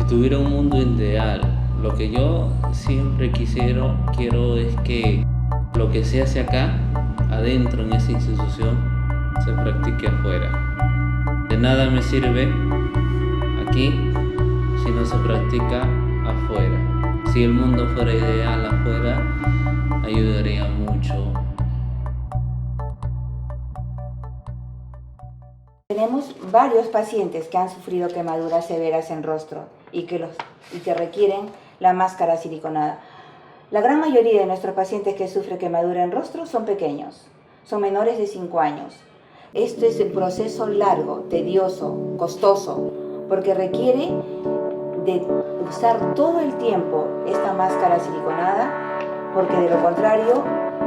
tuviera un mundo ideal, lo que yo siempre quiero es que lo que se hace acá, adentro en esa institución, se practique afuera. De nada me sirve aquí si no se practica afuera. Si el mundo fuera ideal afuera, ayudaría mucho. Tenemos varios pacientes que han sufrido quemaduras severas en rostro y que requieren la máscara siliconada. La gran mayoría de nuestros pacientes que sufren quemadura en rostro son pequeños, son menores de 5 años. Este es un proceso largo, tedioso, costoso, porque requiere de usar todo el tiempo esta máscara siliconada, porque de lo contrario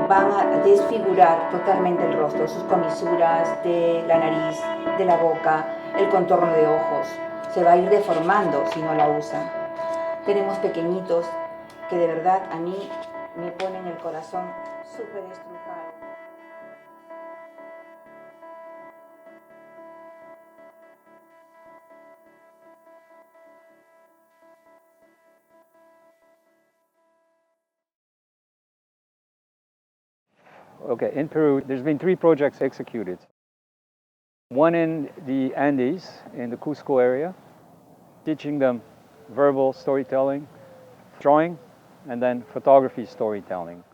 van a desfigurar totalmente el rostro, sus comisuras de la nariz, de la boca, el contorno de ojos. Se va a ir deformando si no la usan. Tenemos pequeñitos que de verdad a mí me ponen el corazón súper estrujado. Okay, in Peru, there's been 3 projects executed. One in the Andes, in the Cusco area, teaching them verbal storytelling, drawing, and then photography storytelling.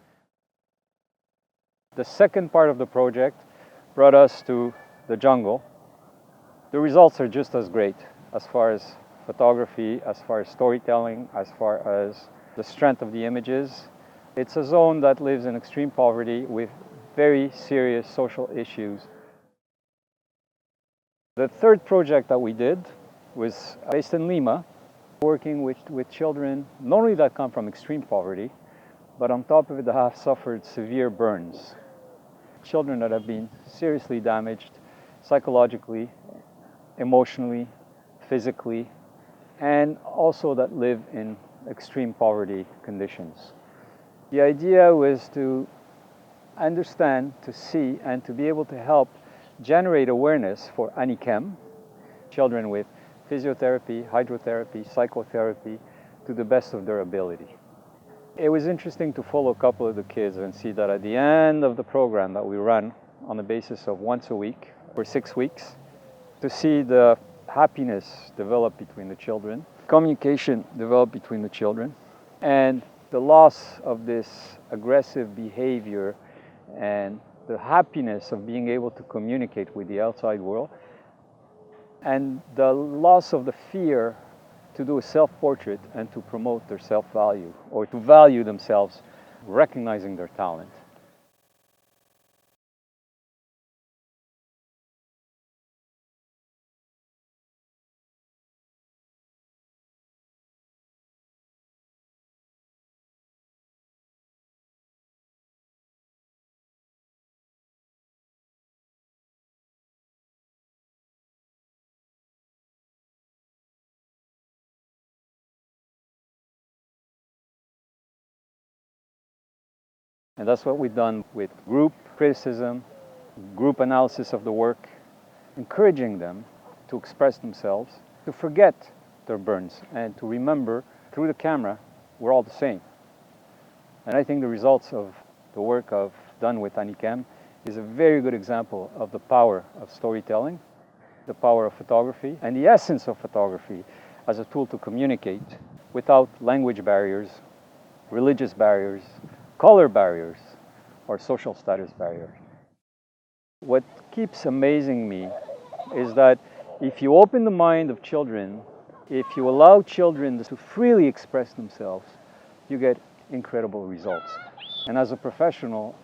The second part of the project brought us to the jungle. The results are just as great as far as photography, as far as storytelling, as far as the strength of the images. It's a zone that lives in extreme poverty with very serious social issues. The third project that we did was based in Lima, working with children not only that come from extreme poverty, but on top of it, that have suffered severe burns. Children that have been seriously damaged psychologically, emotionally, physically, and also that live in extreme poverty conditions. The idea was to understand, to see, and to be able to help generate awareness for ANICEM, children with physiotherapy, hydrotherapy, psychotherapy, to the best of their ability. It was interesting to follow a couple of the kids and see that at the end of the program that we run on the basis of once a week for 6 weeks, to see the happiness develop between the children, communication develop between the children, and the loss of this aggressive behavior and the happiness of being able to communicate with the outside world, and the loss of the fear to do a self-portrait and to promote their self-value, or to value themselves, recognizing their talent. And that's what we've done with group criticism, group analysis of the work, encouraging them to express themselves, to forget their burns, and to remember through the camera, we're all the same. And I think the results of the work I've done with ANICEM is a very good example of the power of storytelling, the power of photography, and the essence of photography as a tool to communicate without language barriers, religious barriers, color barriers, or social status barriers. What keeps amazing me is that if you open the mind of children, if you allow children to freely express themselves, you get incredible results. And as a professional,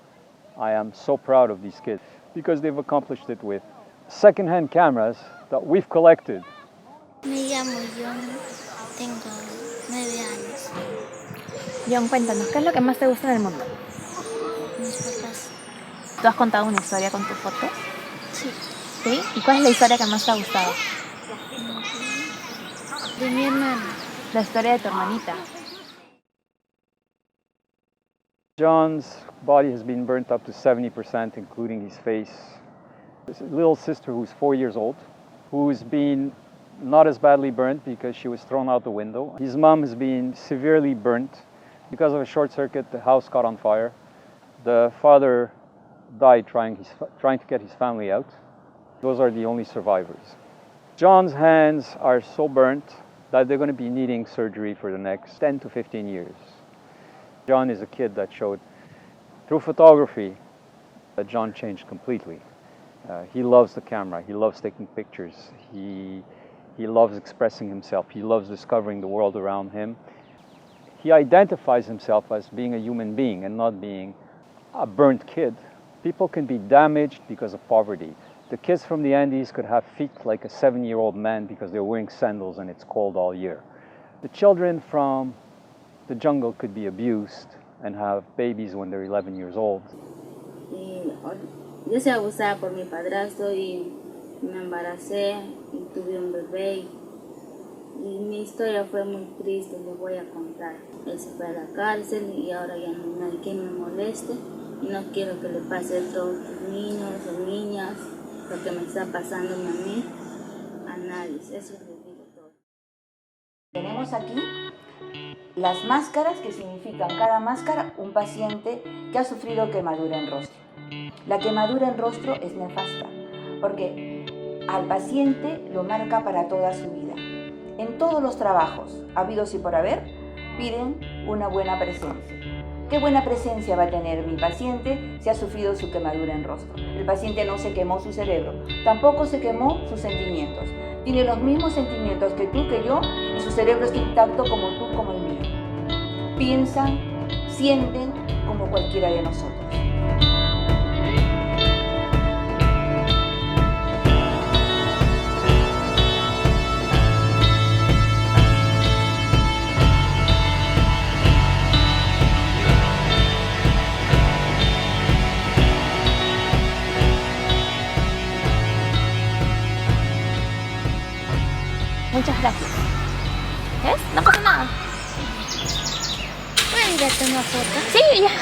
I am so proud of these kids because they've accomplished it with second-hand cameras that we've collected. Me llamo John, tengo 9 años. John, cuéntanos, ¿qué es lo que más te gusta del mundo? Mis papás. ¿Tú has contado una historia con tu foto? Sí. ¿Sí? ¿Y cuál es la historia que más te ha gustado? De mi hermana. La historia de tu hermanita. John's body has been burnt up to 70%, including his face. There's a little sister who's 4 years old, who's been not as badly burnt because she was thrown out the window. His mom has been severely burnt. Because of a short circuit, the house caught on fire. The father died trying to get his family out. Those are the only survivors. John's hands are so burnt that they're going to be needing surgery for the next 10 to 15 years. John is a kid that showed, through photography, that John changed completely. He loves the camera, he loves taking pictures, he loves expressing himself, he loves discovering the world around him. He identifies himself as being a human being and not being a burnt kid. People can be damaged because of poverty. The kids from the Andes could have feet like a 7-year-old man because they're wearing sandals and it's cold all year. The children from the jungle could be abused and have babies when they're 11 years old. Yo soy abusada por mi padrastro y me embaracé y tuve un bebé. Y mi historia fue muy triste, les voy a contar. Él se fue a la cárcel y ahora ya no hay quien me moleste. Y no quiero que le pase a todos los niños o niñas lo que me está pasando a mí, a nadie. Eso les digo todo. Tenemos aquí las máscaras, que significan cada máscara un paciente que ha sufrido quemadura en rostro. La quemadura en rostro es nefasta porque al paciente lo marca para toda su vida. En todos los trabajos, habidos y por haber, piden una buena presencia. ¿Qué buena presencia va a tener mi paciente si ha sufrido su quemadura en rostro? El paciente no se quemó su cerebro, tampoco se quemó sus sentimientos. Tiene los mismos sentimientos que tú, que yo, y su cerebro está intacto como tú, como el mío. Piensan, sienten como cualquiera de nosotros. Muchas gracias. ¿Ves? No pasa nada. ¿Puedes darte una foto? Sí, ya.